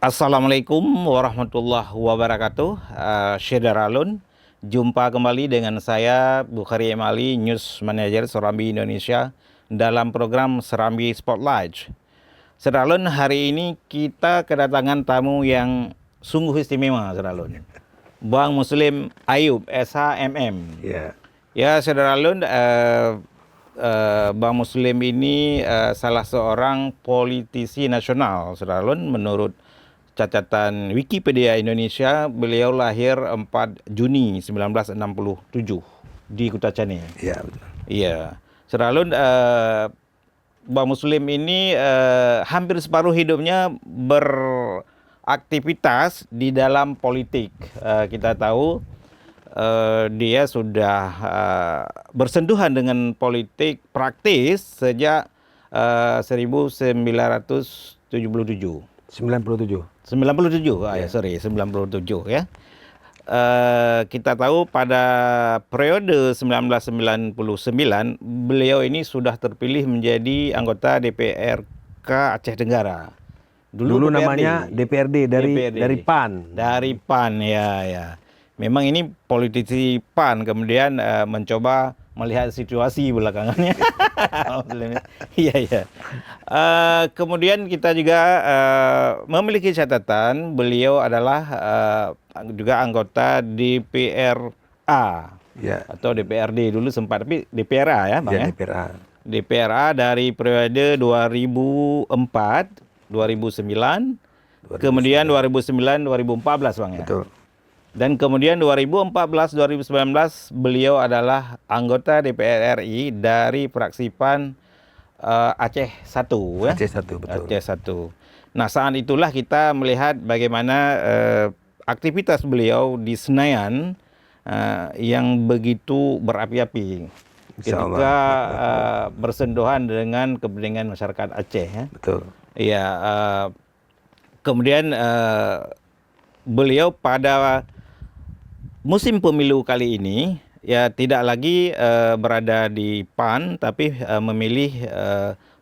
Assalamualaikum warahmatullahi wabarakatuh. Syedar Alun, jumpa kembali dengan saya Bukhari Emali, News Manager Serambi Indonesia dalam program Serambi Spotlight. Syedar Alun, hari ini kita kedatangan tamu yang sungguh istimewa, Syedar Alun. Bang Muslim Ayub, SHMM. Ya, Syedar Alun, Bang Muslim ini salah seorang politisi nasional, Syedar Alun, menurut catatan Wikipedia Indonesia. Beliau lahir 4 Juni 1967 di Kutacane. Iya, betul. Iya. Seralun, Bang Muslim ini hampir separuh hidupnya beraktivitas di dalam politik. Kita tahu dia sudah bersentuhan dengan politik praktis sejak 1997. 97, ya, 97 ya. Kita tahu pada periode 1999 beliau ini sudah terpilih menjadi anggota DPRK Aceh Tenggara. Dulu namanya DPRD dari PAN. Dari PAN, ya. Memang ini politisi PAN, kemudian mencoba melihat situasi belakangannya. Iya. Kemudian kita juga memiliki catatan beliau adalah juga anggota DPRA, ya, atau DPRD dulu sempat, tapi DPRA ya, Bang ya. DPRA dari periode 2004, 2009, kemudian 2009-2014, Bang ya. Betul. Dan kemudian 2014-2019 beliau adalah anggota DPR RI dari fraksi PAN Aceh 1 ya. Aceh 1, betul. Aceh 1. Nah, saat itulah kita melihat bagaimana aktivitas beliau di Senayan yang begitu berapi-api ketika bersentuhan dengan kepentingan masyarakat Aceh ya. Betul. Iya, kemudian beliau pada musim pemilu kali ini ya tidak lagi berada di PAN, tapi memilih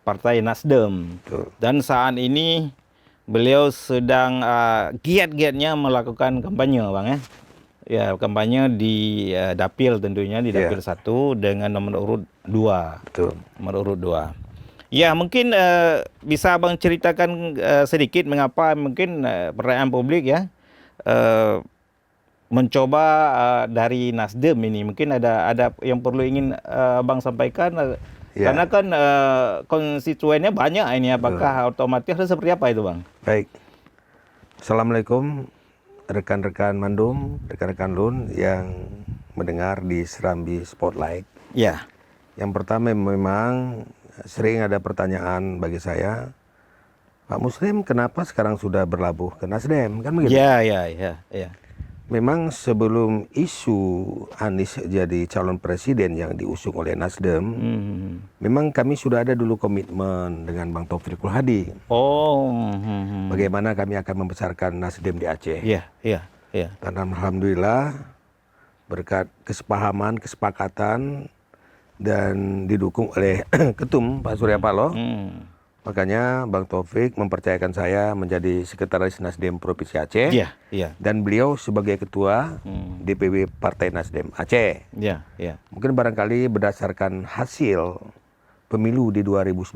Partai Nasdem. Betul. Dan saat ini beliau sedang giat-giatnya melakukan kampanye, Bang ya. Ya, kampanye di Dapil, tentunya di Dapil 1 dengan nomor urut 2. Betul. Nomor urut 2. Ya, mungkin bisa Abang ceritakan sedikit mengapa mungkin pertanyaan publik ya mencoba dari Nasdem ini. Mungkin ada yang perlu ingin Abang sampaikan, karena kan konstituennya banyak ini. Apakah otomatis harus seperti apa itu, Bang? Baik. Assalamualaikum rekan-rekan Mandum, rekan-rekan Lun yang mendengar di Serambi Spotlight. Ya. Yang pertama, memang sering ada pertanyaan bagi saya, Pak Muslim kenapa sekarang sudah berlabuh ke Nasdem, kan begitu? Ya. Memang sebelum isu Anies jadi calon presiden yang diusung oleh Nasdem, memang kami sudah ada dulu komitmen dengan Bang Taufikul Hadi. Bagaimana kami akan membesarkan Nasdem di Aceh. Iya. Dan alhamdulillah berkat kesepahaman, kesepakatan dan didukung oleh Ketum Pak Surya Paloh, makanya Bang Taufik mempercayakan saya menjadi Sekretaris Nasdem Provinsi Aceh. Iya. Dan beliau sebagai Ketua DPW Partai Nasdem Aceh. Iya. Mungkin barangkali berdasarkan hasil pemilu di 2019,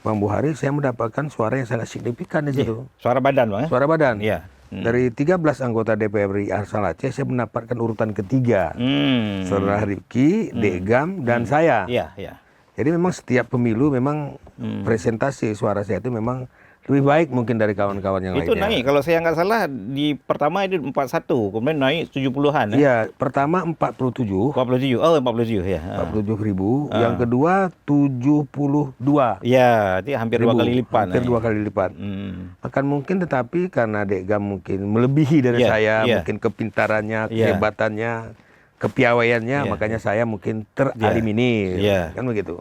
Bang Bukhari, saya mendapatkan suara yang sangat signifikan di situ. Suara badan, Bang ya? Suara badan. Iya. Dari 13 anggota DPR RI asal Aceh, saya mendapatkan urutan ketiga. Saudara Rifki, Degam, dan saya. Iya. Jadi memang setiap pemilu memang presentasi suara saya itu memang lebih baik mungkin dari kawan-kawan yang lainnya. Itu naik, kalau saya nggak salah di pertama itu 41, kemudian naik 70-an ya? Iya, pertama 47. 47 ya. 47 ribu, yang kedua 72. Iya, itu hampir 2 kali lipat. Hampir 2 kali lipat. Akan mungkin, tetapi karena Degam mungkin melebihi dari saya, mungkin kepintarannya, kehebatannya, kepiawaiannya, makanya saya mungkin tereliminir, kan begitu.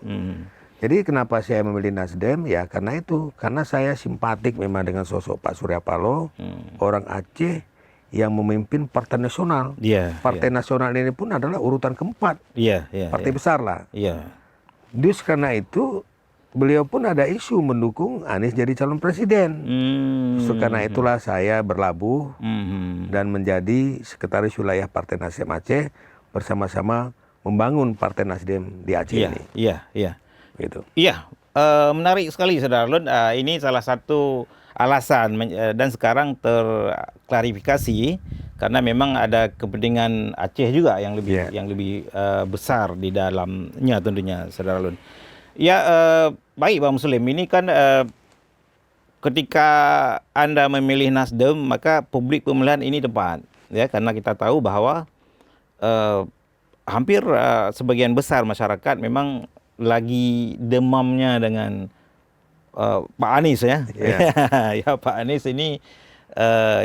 Jadi kenapa saya memilih Nasdem? Ya karena itu, karena saya simpatik memang dengan sosok Pak Surya Paloh, orang Aceh yang memimpin Partai Nasional. Partai Nasional ini pun adalah urutan keempat, partai besar lah. Just karena itu beliau pun ada isu mendukung Anies jadi calon presiden. So, karena itulah saya berlabuh dan menjadi sekretaris wilayah Partai Nasdem Aceh bersama-sama membangun Partai Nasdem di Aceh ini. Iya. Gitu. Iya, menarik sekali Saudara Alun. Ini salah satu alasan dan sekarang terklarifikasi karena memang ada kepentingan Aceh juga yang lebih besar di dalamnya tentunya Saudara Alun. Ya, baik Bang Muslim, ini kan ketika Anda memilih Nasdem maka publik pemilihan ini tepat ya, karena kita tahu bahwa hampir sebagian besar masyarakat memang lagi demamnya dengan Pak Anies ya. Ya Pak Anies ini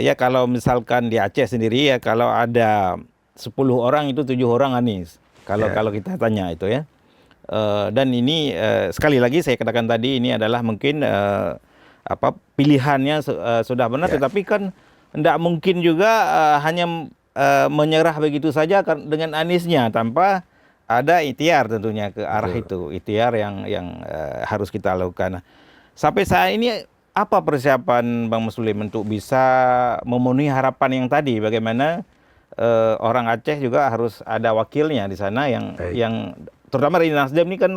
ya kalau misalkan di Aceh sendiri ya kalau ada 10 orang itu 7 orang Anies. Kalau kita tanya itu ya. Dan ini sekali lagi saya katakan tadi ini adalah mungkin pilihannya sudah benar, tetapi kan tidak mungkin juga hanya menyerah begitu saja dengan Aniesnya tanpa ada ikhtiar tentunya ke arah itu, ikhtiar yang harus kita lakukan. Sampai saat ini apa persiapan Bang Muslim untuk bisa memenuhi harapan yang tadi? Bagaimana orang Aceh juga harus ada wakilnya di sana yang terutama di Nasdem ini kan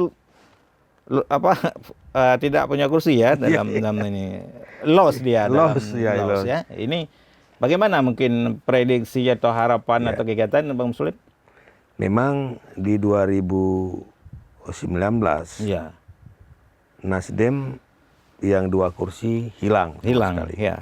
tidak punya kursi ya dalam ini loss ya. Ini bagaimana mungkin prediksi atau harapan atau kegiatan Bang Muslim? Memang di 2019 Nasdem yang 2 kursi hilang sekali. Ya.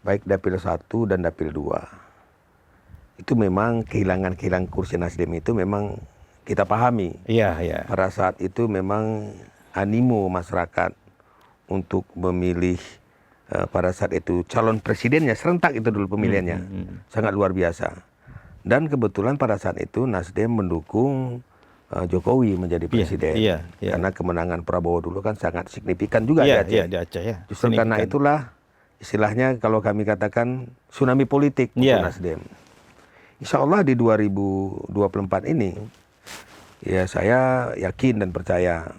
Baik Dapil 1 dan Dapil 2. Itu memang kehilangan kursi Nasdem itu memang kita pahami. Iya. Pada saat itu memang animo masyarakat untuk memilih pada saat itu calon presidennya serentak itu dulu pemilihannya. Sangat luar biasa. Dan kebetulan pada saat itu Nasdem mendukung Jokowi menjadi presiden. Karena kemenangan Prabowo dulu kan sangat signifikan juga di Aceh. Di Aceh ya. Justru karena itulah istilahnya kalau kami katakan tsunami politik untuk Nasdem. Insya Allah di 2024 ini ya saya yakin dan percaya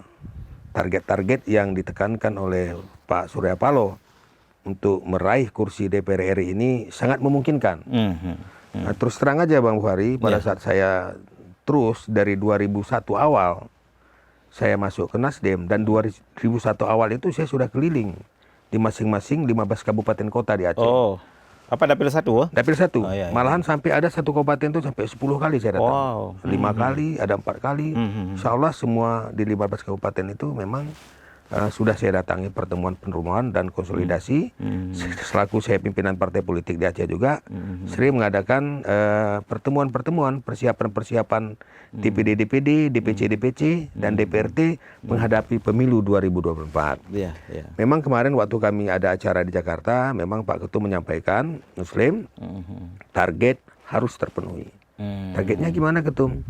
target-target yang ditekankan oleh Pak Surya Paloh untuk meraih kursi DPR RI ini sangat memungkinkan. Nah, terus terang aja Bang Bukhari, pada saat saya terus dari 2001 awal saya masuk ke Nasdem dan 2001 awal itu saya sudah keliling di masing-masing 15 kabupaten kota di Aceh. Oh, apa Dapil 1? Dapil 1. Malahan sampai ada satu kabupaten itu sampai 10 kali saya datang. 5 kali, ada 4 kali. Insya Allah semua di 15 kabupaten itu memang sudah saya datangi pertemuan dan konsolidasi. Selaku saya pimpinan partai politik di Aceh juga sering mengadakan pertemuan-pertemuan persiapan DPD, DPC dan DPRT menghadapi pemilu 2024. Memang kemarin waktu kami ada acara di Jakarta, memang Pak Ketum menyampaikan Muslim target harus terpenuhi. Targetnya gimana Ketum?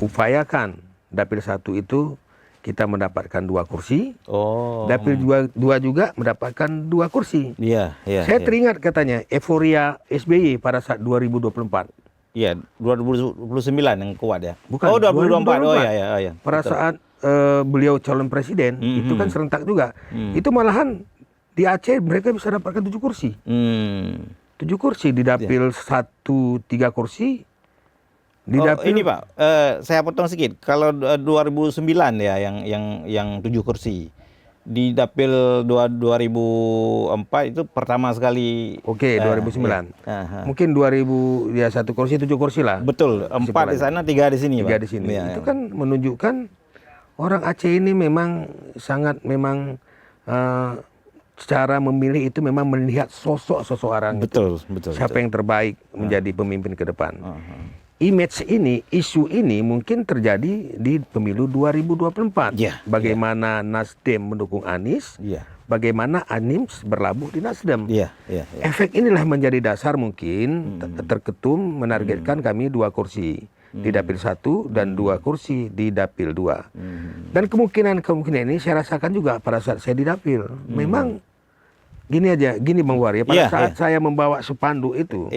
Upayakan Dapil 1 itu kita mendapatkan 2 kursi, Dapil 2 juga mendapatkan 2 kursi. Saya teringat katanya euforia SBY pada saat 2024. Iya, 2029 yang kuat ya. Bukan, 2024. Oh iya. Pada saat beliau calon presiden, itu kan serentak juga. Itu malahan di Aceh mereka bisa dapatkan 7 kursi. 7 kursi di Dapil 1 3 kursi. Ini Pak, saya potong sedikit. Kalau 2009 ya yang 7 kursi. Di Dapil 2004 itu pertama sekali. 2009. Mungkin 2000 ya 1 kursi 7 kursi lah. Betul, 4 di sana, 3 di sini, 3 di sini. Itu kan menunjukkan orang Aceh ini memang sangat cara memilih itu memang melihat sosok orang. Betul. Siapa yang terbaik menjadi pemimpin ke depan. Image ini, isu ini mungkin terjadi di pemilu 2024. Bagaimana Nasdem mendukung Anies, bagaimana Anies berlabuh di Nasdem. Efek inilah menjadi dasar mungkin Terketum menargetkan kami 2 kursi di Dapil 1 dan 2 kursi di Dapil 2. Dan kemungkinan ini saya rasakan juga pada saat saya di Dapil. Memang gini Bang Wari, pada saat saya membawa spanduk itu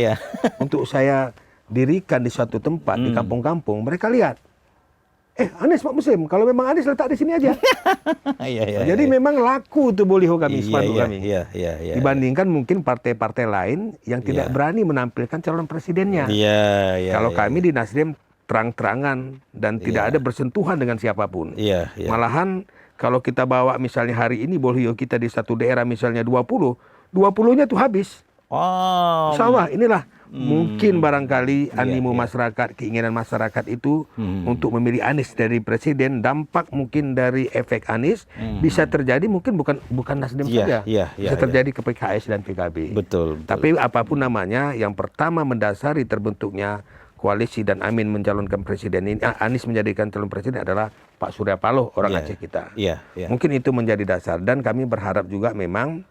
untuk saya dirikan di suatu tempat di kampung-kampung, mereka lihat Anies Pak Musim, kalau memang Anies letak di sini aja. Jadi memang laku tuh baliho kami, spanduk kami. Dibandingkan mungkin partai-partai lain yang tidak berani menampilkan calon presidennya. Kalau kami di Nasdem terang-terangan dan tidak ada bersentuhan dengan siapapun. Malahan kalau kita bawa misalnya hari ini baliho kita di satu daerah misalnya 20-nya tuh habis. Sama, inilah mungkin barangkali animo masyarakat, keinginan masyarakat itu untuk memilih Anies dari presiden, dampak mungkin dari efek Anies bisa terjadi mungkin bukan Nasdem saja, bisa terjadi ke PKS dan PKB. Betul. Tapi apapun namanya, yang pertama mendasari terbentuknya koalisi dan Amin mencalonkan presiden ini, Anies menjadikan calon presiden adalah Pak Surya Paloh, orang Aceh kita. Mungkin itu menjadi dasar, dan kami berharap juga memang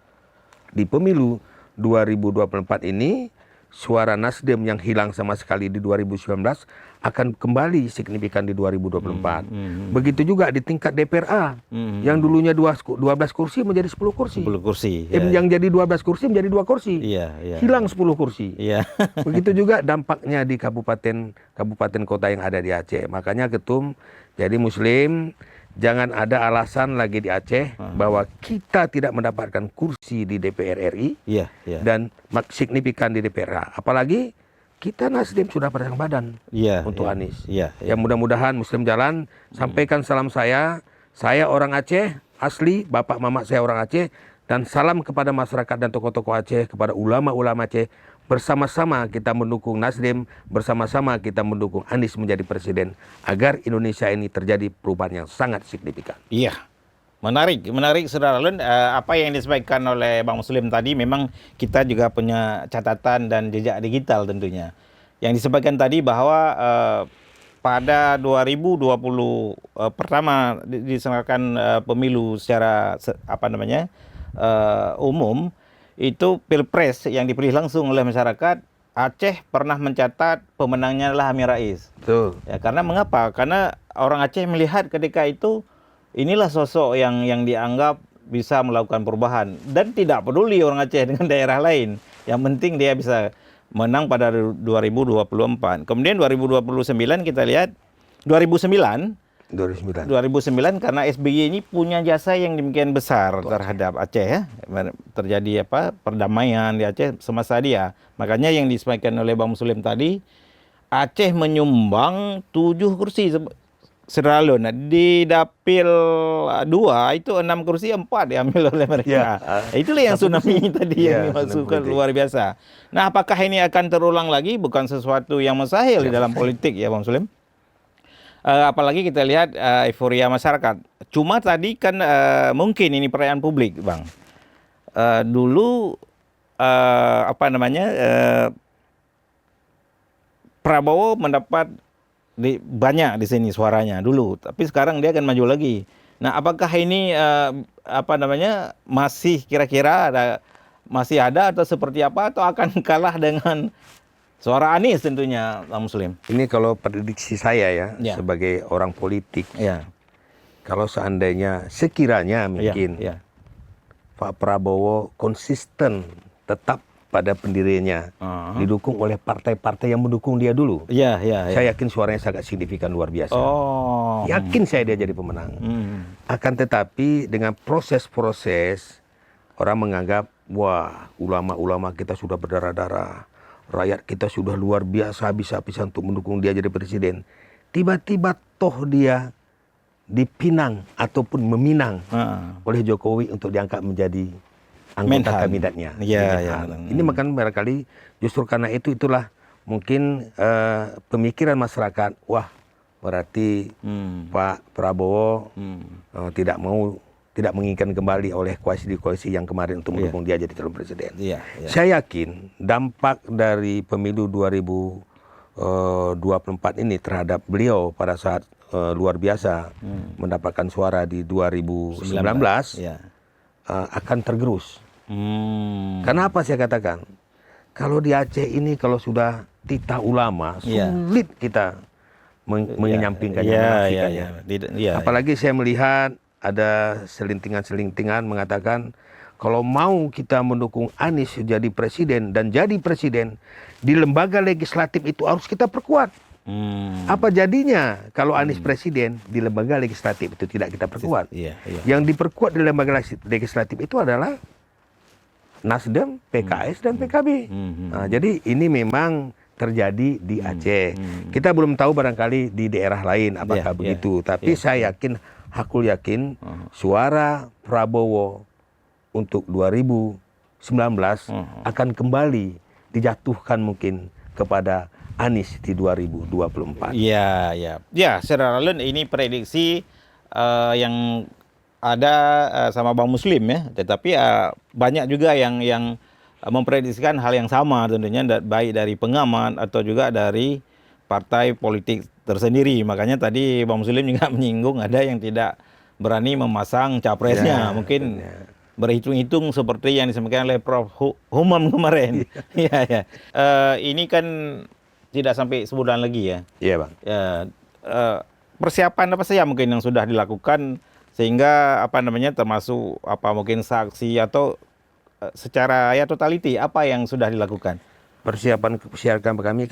di pemilu 2024 ini suara Nasdem yang hilang sama sekali di 2019 akan kembali signifikan di 2024. Begitu juga di tingkat DPRA yang dulunya 12 kursi menjadi 10 kursi. 10 kursi. Yang jadi 12 kursi menjadi 2 kursi. Hilang 10 kursi. Begitu juga dampaknya di kabupaten kota yang ada di Aceh. Makanya Ketum, jadi Muslim jangan ada alasan lagi di Aceh bahwa kita tidak mendapatkan kursi di DPR RI dan signifikan di DPRA. Apalagi kita Nasdem sudah pasang badan untuk Anies. Ya mudah-mudahan Muslim jalan, sampaikan salam saya orang Aceh asli, bapak mama saya orang Aceh, dan salam kepada masyarakat dan tokoh-tokoh Aceh, kepada ulama-ulama Aceh. Bersama-sama kita mendukung Nasdem, bersama-sama kita mendukung Anies menjadi presiden agar Indonesia ini terjadi perubahan yang sangat signifikan. Menarik Saudara Alun. Apa yang disampaikan oleh Bang Muslim tadi memang kita juga punya catatan dan jejak digital tentunya. Yang disampaikan tadi bahwa pada 2020 pertama diselenggarakan pemilu secara umum, itu pilpres yang dipilih langsung oleh masyarakat, Aceh pernah mencatat pemenangnya adalah Amin Rais. Betul. Ya, karena mengapa? Karena orang Aceh melihat ketika itu inilah sosok yang dianggap bisa melakukan perubahan dan tidak peduli orang Aceh dengan daerah lain. Yang penting dia bisa menang pada 2024. Kemudian 2029 kita lihat 2009 karena SBY ini punya jasa yang demikian besar terhadap Aceh ya. Terjadi perdamaian di Aceh semasa dia. Makanya yang disampaikan oleh Bang Muslim tadi, Aceh menyumbang 7 kursi Seralun. Di Dapil 2 itu 6 kursi 4 diambil oleh mereka. Itulah yang tsunami tadi yang dimasukkan luar biasa. Nah, apakah ini akan terulang lagi? Bukan sesuatu yang mustahil di dalam politik ya Bang Muslim. Apalagi kita lihat euforia masyarakat. Cuma tadi kan mungkin ini perayaan publik, Bang. Dulu Prabowo mendapat banyak di sini suaranya dulu, tapi sekarang dia akan maju lagi. Nah, apakah ini masih kira-kira masih ada atau seperti apa, atau akan kalah dengan suara Anies tentunya, Bang Muslim? Ini kalau prediksi saya ya, sebagai orang politik, kalau seandainya sekiranya mungkin Pak Prabowo konsisten tetap pada pendirinya, didukung oleh partai-partai yang mendukung dia dulu, saya yakin suaranya sangat signifikan, luar biasa. Yakin saya dia jadi pemenang. Akan tetapi dengan proses-proses, orang menganggap, wah, ulama-ulama kita sudah berdarah-darah, rakyat kita sudah luar biasa habis-habisan untuk mendukung dia jadi presiden. Tiba-tiba toh dia dipinang ataupun meminang oleh Jokowi untuk diangkat menjadi anggota kabinetnya. Ini makan barangkali justru karena itulah mungkin pemikiran masyarakat, wah berarti Pak Prabowo tidak menginginkan kembali oleh koalisi yang kemarin untuk mendukung dia jadi calon presiden. Saya yakin dampak dari pemilu 2024 ini terhadap beliau pada saat luar biasa mendapatkan suara di 2019 akan tergerus. Kenapa saya katakan? Kalau di Aceh ini kalau sudah titah ulama, sulit kita menyampingkannya, menafikannya. Apalagi saya melihat ada selintingan-selintingan mengatakan kalau mau kita mendukung Anies jadi presiden dan jadi presiden, di lembaga legislatif itu harus kita perkuat. Apa jadinya kalau Anies presiden di lembaga legislatif itu tidak kita perkuat? Yang diperkuat di lembaga legislatif itu adalah Nasdem, PKS, dan PKB. Nah, jadi ini memang terjadi di Aceh. Kita belum tahu barangkali di daerah lain apakah begitu. Tapi saya yakin, hakul yakin, suara Prabowo untuk 2019 akan kembali dijatuhkan mungkin kepada Anies di 2024. Iya, ya. Ya, secara lalu ini prediksi yang ada sama Bang Muslim ya, tetapi banyak juga yang memprediksikan hal yang sama tentunya, baik dari pengamat atau juga dari partai politik tersendiri. Makanya tadi Bang Muslim juga menyinggung ada yang tidak berani memasang capresnya, mungkin berhitung-hitung seperti yang disampaikan oleh Prof. Humam kemarin. Iya, ya. Ini kan tidak sampai sebulan lagi ya. Iya, Bang. Persiapan apa saja mungkin yang sudah dilakukan sehingga termasuk mungkin saksi atau secara totality apa yang sudah dilakukan? Persiapan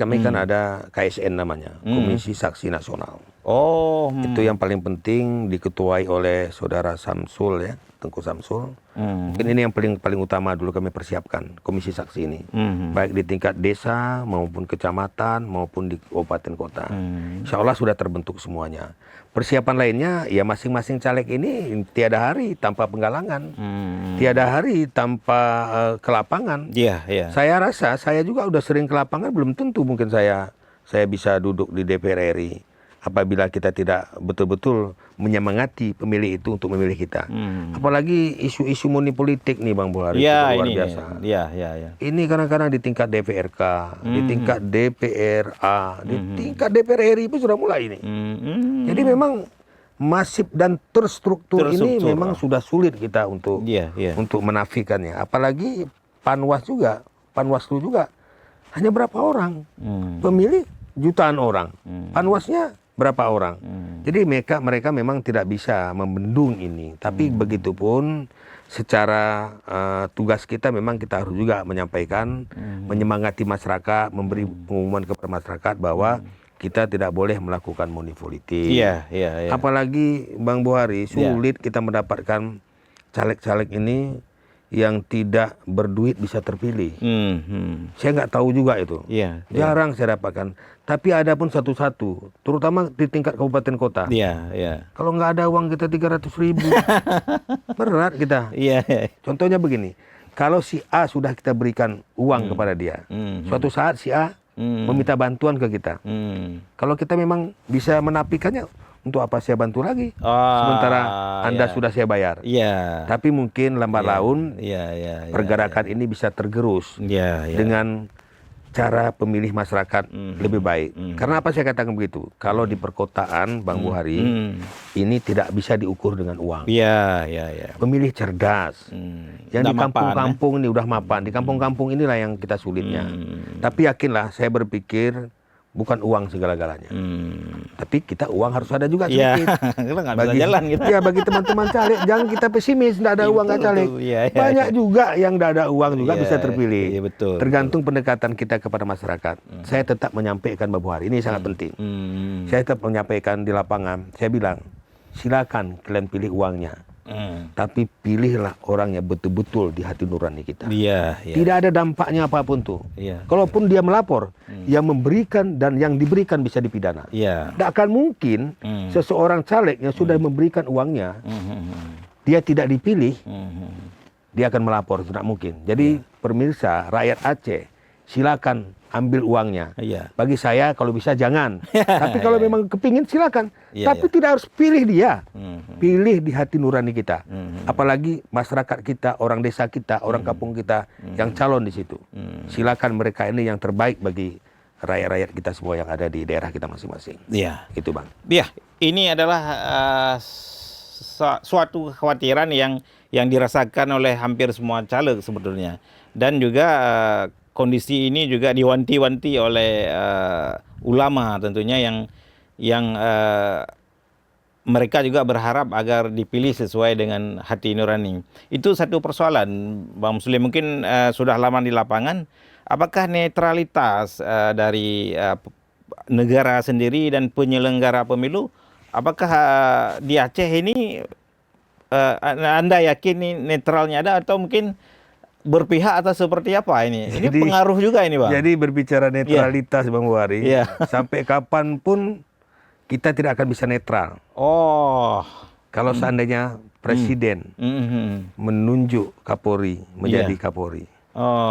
kami kan ada KSN namanya, Komisi Saksi Nasional. Itu yang paling penting diketuai oleh Saudara Samsul ya, Tengku Samsul. Mungkin ini yang paling utama dulu kami persiapkan komisi saksi ini, baik di tingkat desa maupun kecamatan maupun di kabupaten kota. Insya Allah sudah terbentuk semuanya. Persiapan lainnya ya masing-masing caleg ini tiada hari tanpa penggalangan, tiada hari tanpa ke lapangan. Saya rasa saya juga udah sering ke lapangan, belum tentu mungkin saya bisa duduk di DPR RI apabila kita tidak betul-betul menyemangati pemilih itu untuk memilih kita. Apalagi isu-isu money politik nih Bang Buhari, luar biasa. Ini kadang-kadang di tingkat DPRK, di tingkat DPRA, di tingkat DPR RI pun sudah mulai ini. Jadi memang masif dan terstruktur ini memang sudah sulit kita untuk menafikannya. Apalagi Panwaslu juga hanya berapa orang, pemilih jutaan orang, Panwasnya berapa orang. Jadi mereka memang tidak bisa membendung ini. Tapi begitupun secara tugas kita memang kita harus juga menyampaikan, menyemangati masyarakat, memberi pengumuman kepada masyarakat bahwa kita tidak boleh melakukan money politik. Apalagi Bang Buhari, sulit kita mendapatkan caleg-caleg ini yang tidak berduit bisa terpilih. Saya nggak tahu juga itu. Jarang saya dapatkan. Tapi ada pun satu-satu, terutama di tingkat kabupaten kota. Kalau nggak ada uang kita 300.000, berat kita. Contohnya begini, kalau si A sudah kita berikan uang kepada dia, suatu saat si A meminta bantuan ke kita. Kalau kita memang bisa menapikannya, untuk apa saya bantu lagi? Sementara Anda sudah saya bayar. Tapi mungkin lambat laun pergerakan ini bisa tergerus dengan cara pemilih masyarakat lebih baik. Karena apa saya katakan begitu? Kalau di perkotaan Bang Buhari ini tidak bisa diukur dengan uang. Pemilih cerdas. Yang di kampung-kampung ini udah mapan. Di kampung-kampung inilah yang kita sulitnya. Tapi yakinlah, saya berpikir bukan uang segala-galanya. Tapi kita uang harus ada juga sedikit. Bagi teman-teman caleg, jangan kita pesimis, tidak ada uang nggak caleg. Banyak juga yang tidak ada uang juga bisa terpilih. Tergantung pendekatan kita kepada masyarakat. Saya tetap menyampaikan Mbak Buhari, ini sangat penting. Saya tetap menyampaikan di lapangan, saya bilang, silakan kalian pilih uangnya. Tapi pilihlah orang yang betul-betul di hati nurani kita. Tidak ada dampaknya apapun tuh. Kalaupun dia melapor, yang memberikan dan yang diberikan bisa dipidana. Tidak akan mungkin seseorang caleg yang sudah memberikan uangnya, dia tidak dipilih, dia akan melapor. Tidak mungkin. Jadi pemirsa, rakyat Aceh, silakan ambil uangnya. Bagi saya kalau bisa jangan. Tapi kalau memang kepingin silakan. Tapi tidak harus pilih dia. Pilih di hati nurani kita. Apalagi masyarakat kita, orang desa kita, orang kampung kita yang calon di situ. Silakan mereka ini yang terbaik bagi rakyat-rakyat kita semua yang ada di daerah kita masing-masing. Itu Bang. Ini adalah suatu kekhawatiran yang dirasakan oleh hampir semua caleg sebetulnya. Dan juga kondisi ini juga diwanti-wanti oleh ulama tentunya yang mereka juga berharap agar dipilih sesuai dengan hati nurani. Itu satu persoalan, Bang Muslim, mungkin sudah lama di lapangan. Apakah netralitas dari negara sendiri dan penyelenggara pemilu, apakah di Aceh ini Anda yakin ini netralnya ada atau mungkin berpihak atau seperti apa ini? Ini Jadi, pengaruh juga ini, Bang. Jadi berbicara netralitas, Bang Buhari, sampai kapanpun kita tidak akan bisa netral. Oh, kalau seandainya presiden menunjuk Kapolri menjadi Kapolri,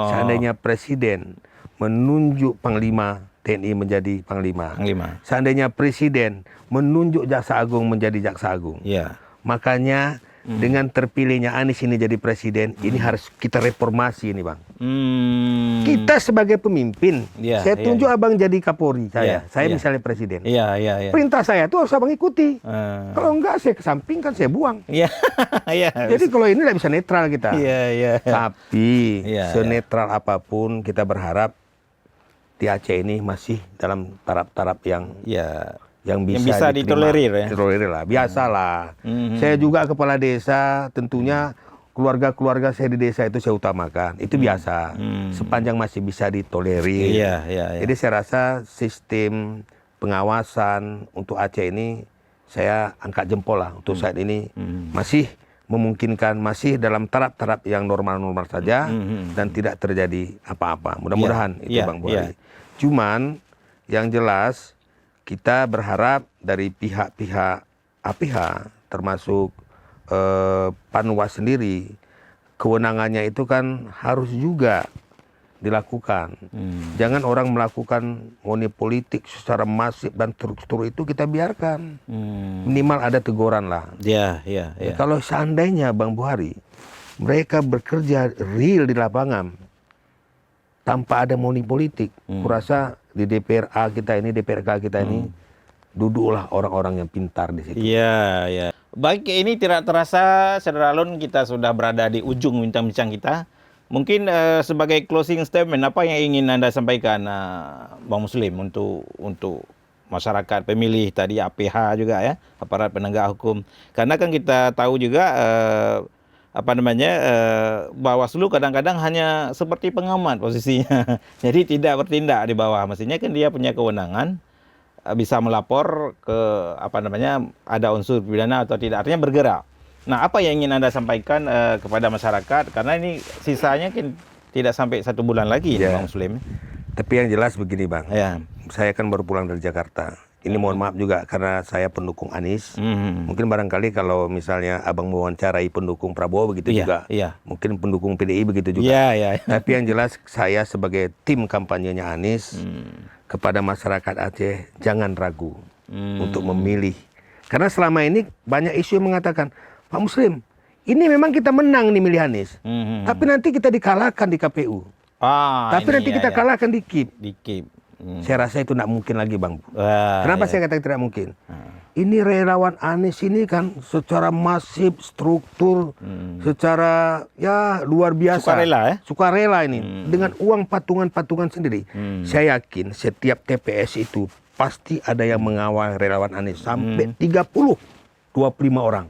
seandainya presiden menunjuk Panglima TNI menjadi Panglima, seandainya presiden menunjuk Jaksa Agung menjadi Jaksa Agung, makanya dengan terpilihnya Anies ini jadi presiden, ini harus kita reformasi ini, Bang. Kita sebagai pemimpin, saya tunjuk abang jadi Kapolri, saya misalnya presiden. Perintah saya itu harus abang ikuti. Kalau enggak, saya kesampingkan, saya buang. Jadi kalau ini tidak bisa netral kita. Tapi senetral apapun, kita berharap di Aceh ini masih dalam taraf-taraf yang bisa ditolerir, ditolerir lah, biasalah. Saya juga kepala desa, tentunya keluarga-keluarga saya di desa itu saya utamakan, itu biasa, sepanjang masih bisa ditolerir. Jadi saya rasa sistem pengawasan untuk Aceh ini saya angkat jempol lah untuk saat ini, masih memungkinkan, masih dalam taraf-taraf yang normal-normal saja dan tidak terjadi apa-apa. Mudah-mudahan itu Bang Buhari. Cuman yang jelas kita berharap dari pihak-pihak APH termasuk Panwas sendiri, kewenangannya itu kan harus juga dilakukan. Jangan orang melakukan money-politik secara masif dan struktur itu kita biarkan. Minimal ada teguran lah. Kalau seandainya Bang Buhari, mereka bekerja real di lapangan tanpa ada money-politik, kurasa di DPRA kita ini, DPRK kita ini, duduklah orang-orang yang pintar di situ. Baik, ini tidak terasa, Saudara Alun, kita sudah berada di ujung bincang-bincang kita. Mungkin sebagai closing statement, apa yang ingin Anda sampaikan, Bang Muslim, untuk masyarakat pemilih tadi, APH juga ya, aparat penegak hukum. Karena kan kita tahu juga Bawaslu kadang-kadang hanya seperti pengamat posisinya. Jadi tidak bertindak di bawah. Mestinya kan dia punya kewenangan bisa melapor ke ada unsur pidana atau tidak, artinya bergerak. Nah, apa yang ingin Anda sampaikan kepada masyarakat, karena ini sisanya kan tidak sampai 1 bulan lagi, Bang Muslim. Tapi yang jelas begini, Bang, saya kan baru pulang dari Jakarta. Ini mohon maaf juga karena saya pendukung Anies. Mungkin barangkali kalau misalnya abang mewawancarai pendukung Prabowo begitu juga. Mungkin pendukung PDI begitu juga. Tapi yang jelas saya sebagai tim kampanyenya Anies, kepada masyarakat Aceh jangan ragu untuk memilih. Karena selama ini banyak isu yang mengatakan, Pak Muslim, ini memang kita menang nih milih Anies. Tapi nanti kita dikalahkan di KPU. Tapi nanti kita kalahkan di KIP. Saya rasa itu tidak mungkin lagi, Bang. Kenapa saya katakan tidak mungkin? Ini relawan Anies ini kan secara masif, struktur, secara luar biasa. Sukarela ini. Dengan uang patungan-patungan sendiri. Saya yakin setiap TPS itu pasti ada yang mengawal relawan Anies. Sampai 30, 25 orang.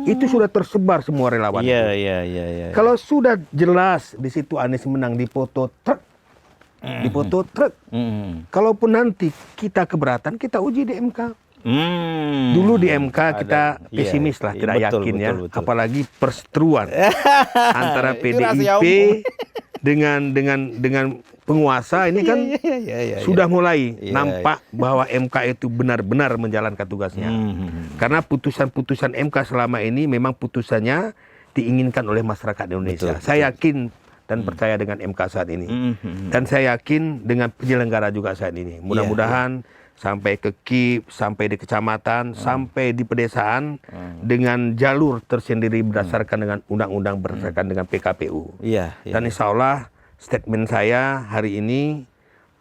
Itu sudah tersebar semua relawan. Kalau sudah jelas di situ Anies menang, di foto truk. Kalaupun nanti kita keberatan, kita uji di MK. Dulu di MK kita pesimis lah, tidak yakin ya. Apalagi perseteruan antara PDIP dengan penguasa ini kan sudah mulai nampak bahwa MK itu benar-benar menjalankan tugasnya. Karena putusan-putusan MK selama ini memang putusannya diinginkan oleh masyarakat Indonesia. Saya yakin dan percaya dengan MK saat ini. Dan saya yakin dengan penyelenggara juga saat ini. Mudah-mudahan sampai ke KIP, sampai di kecamatan, sampai di pedesaan, dengan jalur tersendiri berdasarkan dengan undang-undang, berdasarkan dengan PKPU. Dan insya Allah statement saya hari ini,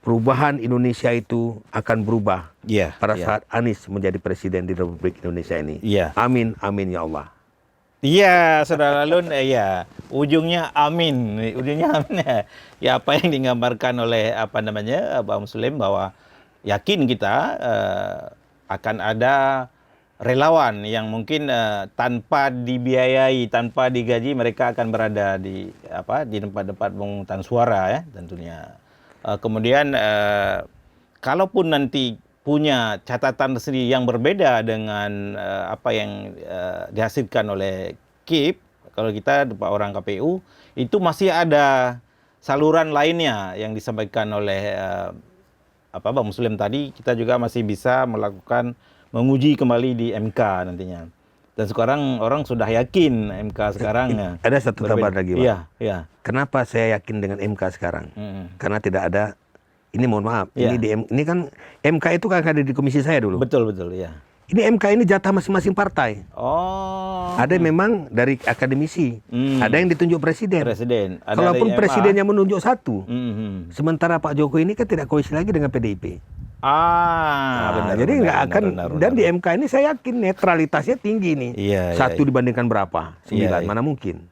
perubahan Indonesia itu akan berubah pada saat Anies menjadi presiden di Republik Indonesia ini. Amin, amin ya Allah. Saudara Alun, ujungnya amin. Ya, apa yang digambarkan oleh Bang Muslim, bahwa yakin kita akan ada relawan yang mungkin tanpa dibiayai, tanpa digaji, mereka akan berada di tempat-tempat pemungutan suara ya tentunya. Kemudian kalaupun nanti punya catatan sendiri yang berbeda dengan apa yang dihasilkan oleh KIP, kalau kita orang KPU itu masih ada saluran lainnya yang disampaikan oleh Bang Muslim tadi, kita juga masih bisa melakukan menguji kembali di MK nantinya. Dan sekarang orang sudah yakin MK sekarang ya. Ada satu tambahan lagi, Pak. Iya, iya. Kenapa saya yakin dengan MK sekarang? Karena tidak ada, ini mohon maaf, ini kan MK itu kan ada di komisi saya dulu. Betul, betul, ya. Ini MK ini jatah masing-masing partai. Oh. Ada memang dari akademisi, ada yang ditunjuk presiden. Ada Kalaupun dari presidennya menunjuk satu, sementara Pak Jokowi ini kan tidak koalisi lagi dengan PDIP. Benar, jadi nggak akan. Dan di MK ini saya yakin netralitasnya tinggi nih. Satu dibandingkan berapa? 9, mana mungkin?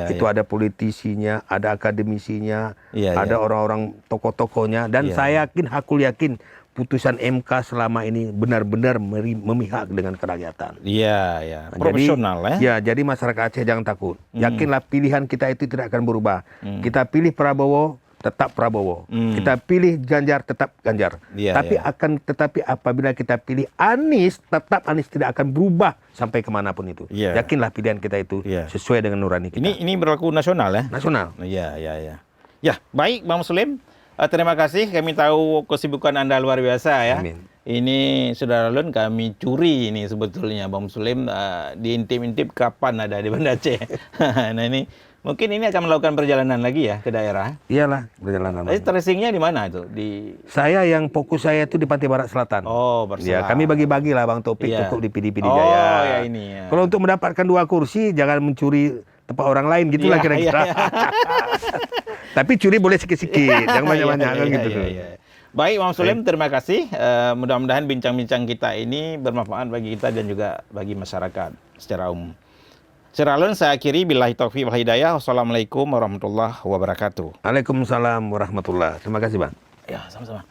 Itu ada politisinya, ada akademisinya, ada orang-orang tokoh-tokohnya, dan saya yakin, hakul yakin putusan MK selama ini benar-benar memihak dengan kerakyatan. Iya. Profesional ya. Jadi masyarakat Aceh jangan takut. Yakinlah pilihan kita itu tidak akan berubah. Kita pilih Prabowo, tetap Prabowo. Kita pilih Ganjar, tetap Ganjar. Tetapi apabila kita pilih Anies, tetap Anies tidak akan berubah sampai kemanapun itu. Yakinlah pilihan kita itu sesuai dengan nurani kita. Ini berlaku nasional ya? Nasional. Iya. Ya, baik Bang Muslim. Terima kasih, kami tahu kesibukan Anda luar biasa ya. Amin. Ini Saudara Lun, kami curi ini sebetulnya Bang Muslim diintip-intip kapan ada di Banda Aceh. Nah ini mungkin ini akan melakukan perjalanan lagi ya ke daerah. Iyalah, perjalanan. Tracingnya di mana itu? Saya yang fokus saya itu di Pantai Barat Selatan. Oh, Barat Ya, kami bagi-bagi lah Bang Topik cukup di PD Jaya. Oh, ya ini ya. Kalau untuk mendapatkan 2 kursi jangan mencuri tempat orang lain gitulah kira-kira. Tapi curi boleh sikit-sikit, jangan banyak-banyak kan gitu. Baik, Bang Muslim, terima kasih. Mudah-mudahan bincang-bincang kita ini bermanfaat bagi kita dan juga bagi masyarakat secara umum. Secara lain saya akhiri, billahi taufiq wal hidayah. Wassalamualaikum warahmatullahi wabarakatuh. Waalaikumsalam warahmatullahi. Terima kasih, Bang. Ya, sama-sama.